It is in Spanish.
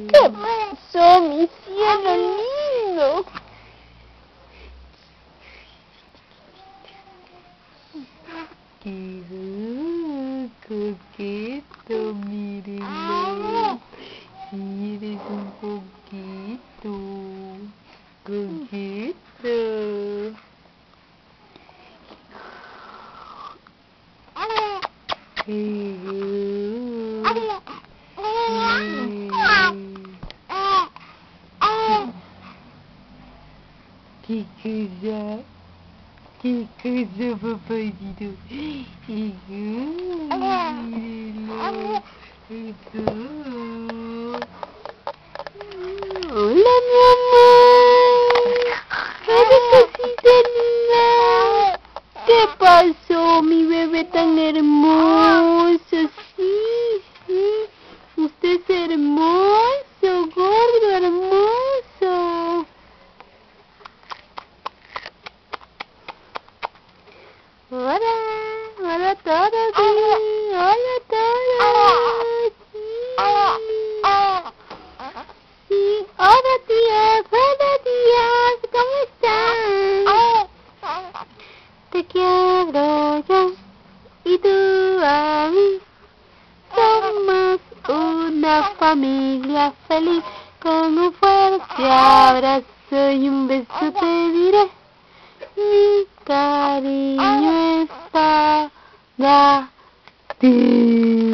¿Qué pasó, mi cielo lindo? ¡Qué coqueto, mírenlo! Sí, eres un poquito coqueto. ¿Qué cosa? ¿Qué cosa, papacito? Mírenlo. Hola, mi amor. Hola, cosita linda. ¿Qué pasó, mi bebé tan hermoso? Sí, sí. Usted es hermoso, gordo, hermoso. Hola, hola a todos, sí. Hola a todos. Sí. Sí. Hola, tíos. Hola, tíos. ¿Cómo están? Te quiero yo y tú a mí. Somos una familia feliz. Con un fuerte abrazo y un beso te diré. Mi cariño es para ti.